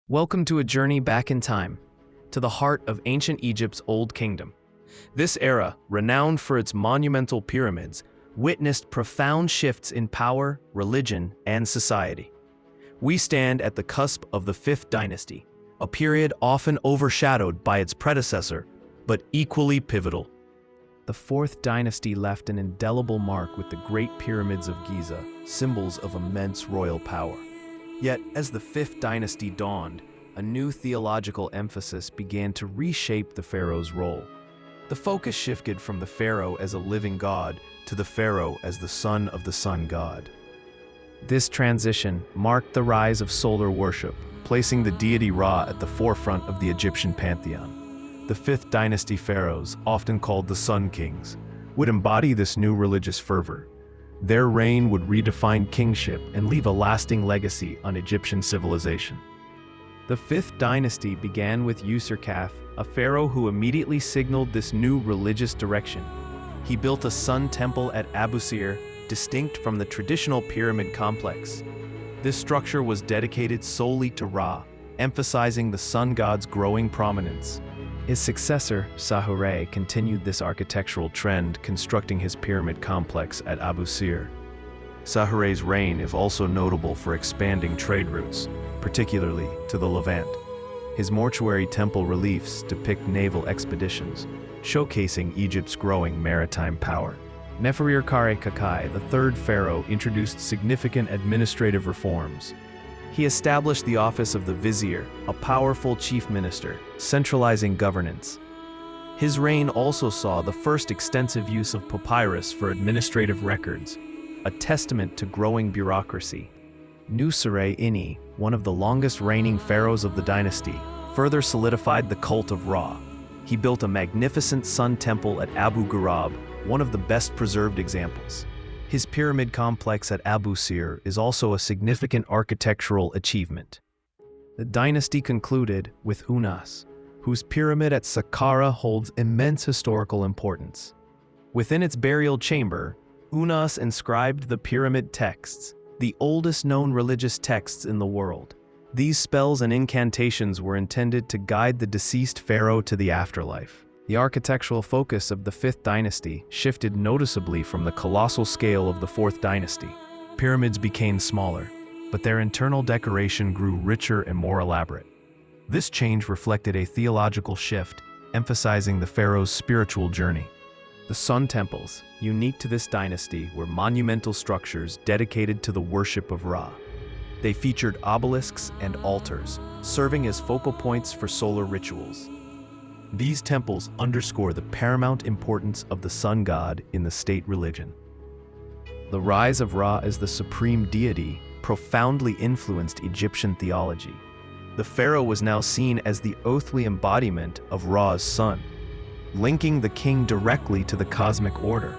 Welcome to a journey back in time, to the heart of ancient Egypt's Old Kingdom. This era, renowned for its monumental pyramids, witnessed profound shifts in power, religion, and society. We stand at the cusp of the Fifth Dynasty, a period often overshadowed by its predecessor, but equally pivotal. The Fourth Dynasty left an indelible mark with the Great Pyramids of Giza, symbols of immense royal power. Yet, as the Fifth Dynasty dawned, a new theological emphasis began to reshape the pharaoh's role. The focus shifted from the pharaoh as a living god to the pharaoh as the son of the sun god. This transition marked the rise of solar worship, placing the deity Ra at the forefront of the Egyptian pantheon. The Fifth Dynasty pharaohs, often called the Sun Kings, would embody this new religious fervor. Their reign would redefine kingship and leave a lasting legacy on Egyptian civilization. The Fifth Dynasty began with Userkaf, a pharaoh who immediately signaled this new religious direction. He built a sun temple at Abusir, distinct from the traditional pyramid complex. This structure was dedicated solely to Ra, emphasizing the sun god's growing prominence. His successor, Sahure, continued this architectural trend, constructing his pyramid complex at Abusir. Sahure's reign is also notable for expanding trade routes, particularly to the Levant. His mortuary temple reliefs depict naval expeditions, showcasing Egypt's growing maritime power. Neferkare Kakai, the third pharaoh, introduced significant administrative reforms. He established the office of the vizier, a powerful chief minister, centralizing governance. His reign also saw the first extensive use of papyrus for administrative records, a testament to growing bureaucracy. Nusret-Ini, one of the longest reigning pharaohs of the dynasty, further solidified the cult of Ra. He built a magnificent sun temple at Abu Ghurab, one of the best preserved examples. His pyramid complex at Abusir is also a significant architectural achievement. The dynasty concluded with Unas, whose pyramid at Saqqara holds immense historical importance. Within its burial chamber, Unas inscribed the pyramid texts, the oldest known religious texts in the world. These spells and incantations were intended to guide the deceased pharaoh to the afterlife. The architectural focus of the Fifth Dynasty shifted noticeably from the colossal scale of the Fourth Dynasty. Pyramids became smaller, but their internal decoration grew richer and more elaborate. This change reflected a theological shift, emphasizing the pharaoh's spiritual journey. The sun temples, unique to this dynasty, were monumental structures dedicated to the worship of Ra. They featured obelisks and altars, serving as focal points for solar rituals. These temples underscore the paramount importance of the sun god in the state religion. The rise of Ra as the supreme deity profoundly influenced Egyptian theology. The pharaoh was now seen as the earthly embodiment of Ra's sun, linking the king directly to the cosmic order.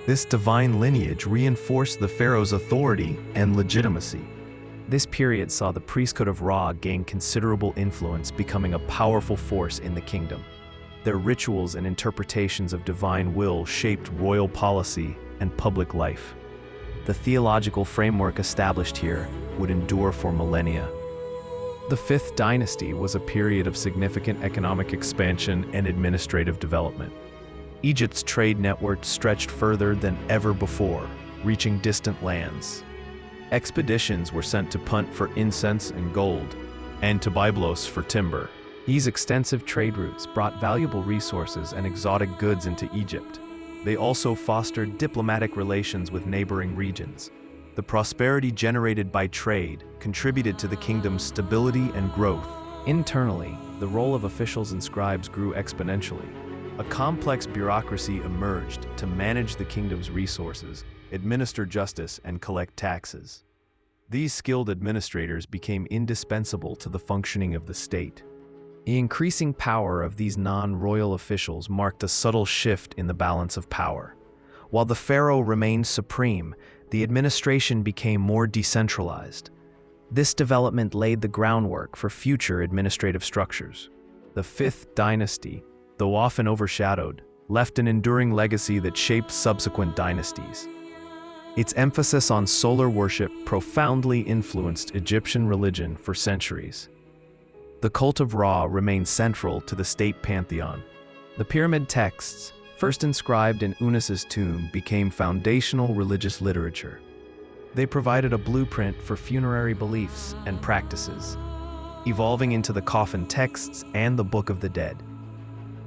This divine lineage reinforced the pharaoh's authority and legitimacy. This period saw the priesthood of Ra gain considerable influence, becoming a powerful force in the kingdom. Their rituals and interpretations of divine will shaped royal policy and public life. The theological framework established here would endure for millennia. The Fifth Dynasty was a period of significant economic expansion and administrative development. Egypt's trade network stretched further than ever before, reaching distant lands. Expeditions were sent to Punt for incense and gold, and to Byblos for timber. These extensive trade routes brought valuable resources and exotic goods into Egypt. They also fostered diplomatic relations with neighboring regions. The prosperity generated by trade contributed to the kingdom's stability and growth. Internally, the role of officials and scribes grew exponentially. A complex bureaucracy emerged to manage the kingdom's resources, administer justice, and collect taxes. These skilled administrators became indispensable to the functioning of the state. The increasing power of these non-royal officials marked a subtle shift in the balance of power. While the pharaoh remained supreme, the administration became more decentralized. This development laid the groundwork for future administrative structures. The Fifth Dynasty, though often overshadowed, left an enduring legacy that shaped subsequent dynasties. Its emphasis on solar worship profoundly influenced Egyptian religion for centuries. The cult of Ra remained central to the state pantheon. The pyramid texts, first inscribed in Unis's tomb, became foundational religious literature. They provided a blueprint for funerary beliefs and practices, evolving into the coffin texts and the Book of the Dead.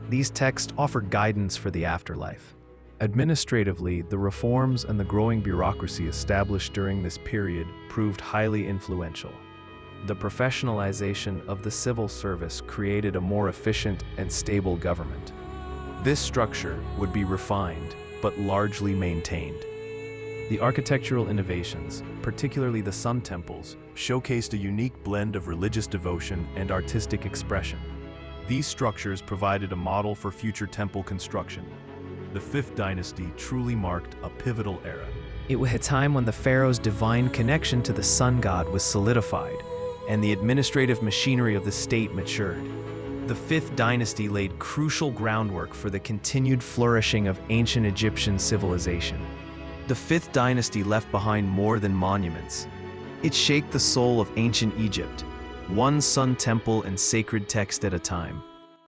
These texts offered guidance for the afterlife. Administratively, the reforms and the growing bureaucracy established during this period proved highly influential. The professionalization of the civil service created a more efficient and stable government. This structure would be refined, but largely maintained. The architectural innovations, particularly the Sun Temples, showcased a unique blend of religious devotion and artistic expression. These structures provided a model for future temple construction. The Fifth Dynasty truly marked a pivotal era. It was a time when the pharaoh's divine connection to the sun god was solidified, and the administrative machinery of the state matured. The Fifth Dynasty laid crucial groundwork for the continued flourishing of ancient Egyptian civilization. The Fifth Dynasty left behind more than monuments. It shaped the soul of ancient Egypt, one sun temple and sacred text at a time.